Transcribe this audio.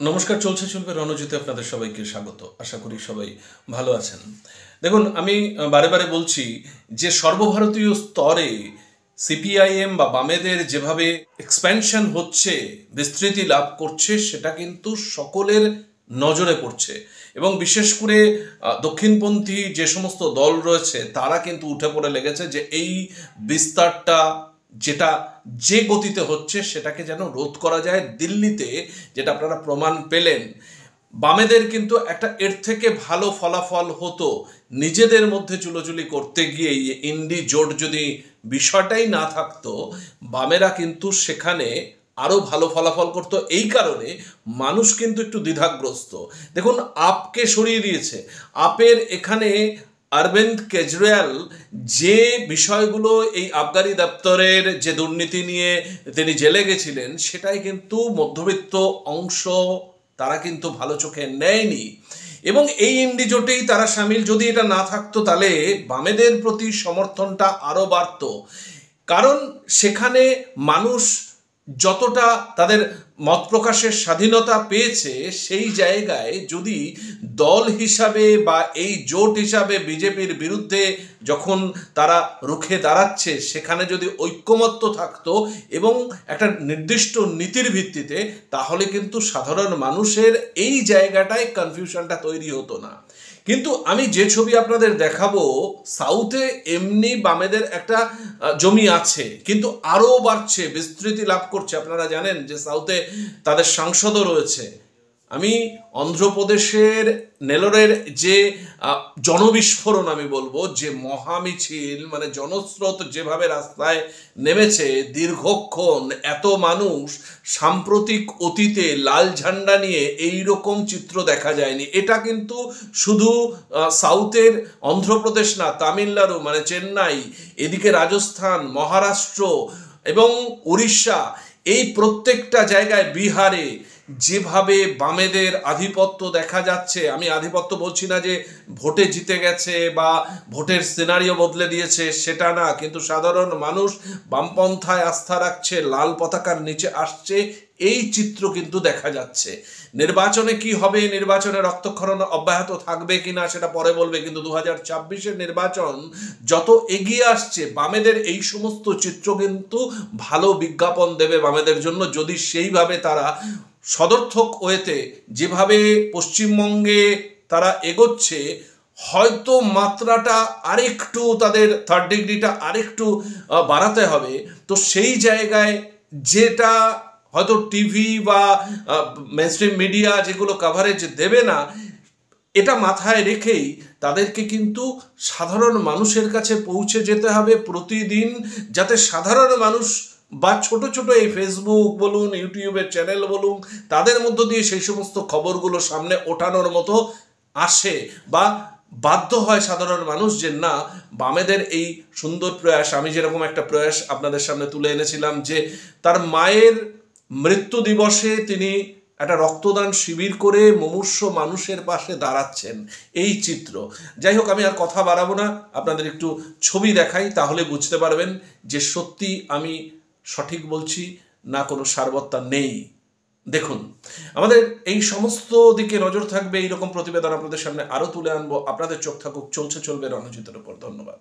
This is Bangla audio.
নমস্কার, চলছে চলবে রণজিতে আপনাদের সবাইকে স্বাগত। আশা করি সবাই ভালো আছেন। দেখুন, আমি বারে বারে বলছি যে সর্বভারতীয় স্তরে সিপিআইএম বা বামেদের যেভাবে এক্সপ্যানশন হচ্ছে, বিস্তৃতি লাভ করছে, সেটা কিন্তু সকলের নজরে পড়ছে এবং বিশেষ করে দক্ষিণপন্থী যে সমস্ত দল রয়েছে তারা কিন্তু উঠে পড়ে লেগেছে যে এই বিস্তারটা যেটা যে গতিতে হচ্ছে সেটাকে যেন রোধ করা যায়। দিল্লিতে যেটা আপনারা প্রমাণ পেলেন, বামেদের কিন্তু একটা এর থেকে ভালো ফলাফল হতো নিজেদের মধ্যে চুলোচুলি করতে গিয়ে। ইন্ডি জোট যদি বিষয়টাই না থাকতো, বামেরা কিন্তু সেখানে আরও ভালো ফলাফল করতো। এই কারণে মানুষ কিন্তু একটু দ্বিধাগ্রস্ত। দেখুন, আপকে সরিয়ে দিয়েছে। আপের এখানে অরবিন্দ কেজরিওয়াল যে বিষয়গুলো এই আবগারি দপ্তরের যে দুর্নীতি নিয়ে তিনি জেলে গেছিলেন, সেটাই কিন্তু মধ্যবিত্ত অংশ তারা কিন্তু ভালো চোখে নেয়নি এবং এই ইন্ডি জোটেই তারা সামিল। যদি এটা না থাকতো তাহলে বামেদের প্রতি সমর্থনটা আরও বাড়ত, কারণ সেখানে মানুষ যতটা তাদের মত প্রকাশের স্বাধীনতা পেয়েছে, সেই জায়গায় যদি দল হিসাবে বা এই জোট হিসাবে বিজেপির বিরুদ্ধে যখন তারা রুখে দাঁড়াচ্ছে, সেখানে যদি ঐক্যমত্য থাকতো এবং একটা নির্দিষ্ট নীতির ভিত্তিতে, তাহলে কিন্তু সাধারণ মানুষের এই জায়গাটায় কনফিউশনটা তৈরি হতো না। কিন্তু আমি যে ছবি আপনাদের দেখাবো, সাউথে এমনি বামেদের একটা জমি আছে, কিন্তু আরও বাড়ছে, বিস্তৃতি লাভ করছে। আপনারা জানেন যে সাউথে তাদের সাংসদও রয়েছে। আমি অন্ধ্রপ্রদেশের নেলোরের যে জনবিস্ফোরণ, আমি বলবো যে মহামিছিল, মানে জনস্রোত যেভাবে রাস্তায় নেমেছে দীর্ঘক্ষণ, এত মানুষ সাম্প্রতিক অতীতে লাল ঝান্ডা নিয়ে এই রকম চিত্র দেখা যায়নি। এটা কিন্তু শুধু সাউথের অন্ধ্রপ্রদেশ না, তামিলনাড়ু মানে চেন্নাই, এদিকে রাজস্থান, মহারাষ্ট্র এবং উড়িষ্যা, এই প্রত্যেকটা জায়গায়, বিহারে যেভাবে বামেদের আধিপত্য দেখা যাচ্ছে। আমি আধিপত্য বলছি না যে ভোটে জিতে গেছে বা ভোটের সিনারিও বদলে দিয়েছে, সেটা না, কিন্তু সাধারণ মানুষ বামপন্থায় আস্থা রাখছে, লাল পতাকার নিচে আসছে, এই চিত্র কিন্তু দেখা যাচ্ছে। নির্বাচনে কি হবে, নির্বাচনে রক্তক্ষরণ অব্যাহত থাকবে কিনা সেটা পরে বলবে, কিন্তু 2024-এর নির্বাচন যত এগিয়ে আসছে, বামেদের এই সমস্ত চিত্র কিন্তু ভালো বিজ্ঞাপন দেবে বামেদের জন্য, যদি সেইভাবে তারা সদর্থক ওয়েতে যেভাবে পশ্চিমবঙ্গে তারা এগোচ্ছে, হয়তো মাত্রাটা আরেকটু, তাদের থার্ড ডিগ্রিটা আরেকটু বাড়াতে হবে। তো সেই জায়গায় যেটা হয়তো টিভি বা মেইনস্ট্রিম মিডিয়া যেগুলো কাভারেজ দেবে না, এটা মাথায় রেখেই তাদেরকে কিন্তু সাধারণ মানুষের কাছে পৌঁছে যেতে হবে প্রতিদিন, যাতে সাধারণ মানুষ বা ছোট ছোট এই ফেসবুক বলুন, ইউটিউবের চ্যানেল বলুন, তাদের মধ্য দিয়ে সেই সমস্ত খবরগুলো সামনে ওঠানোর মতো আসে বা বাধ্য হয় সাধারণ মানুষ যে না, বামেদের এই সুন্দর প্রয়াস। আমি যেরকম একটা প্রয়াস আপনাদের সামনে তুলে এনেছিলাম যে তার মায়ের মৃত্যু দিবসে তিনি একটা রক্তদান শিবির করে মুমূর্ষ মানুষের পাশে দাঁড়াচ্ছেন, এই চিত্র। যাই হোক, আমি আর কথা বাড়াবো না, আপনাদের একটু ছবি দেখাই, তাহলে বুঝতে পারবেন যে সত্যি আমি সঠিক বলছি না কোনো সারবত্তা নেই। দেখুন, আমাদের এই সমস্ত দিকে নজর থাকবে, এইরকম প্রতিবেদন আপনাদের সামনে আরও তুলে আনবো। আপনাদের চোখ থাকুক চলছে চলবে রণজিতের উপর। ধন্যবাদ।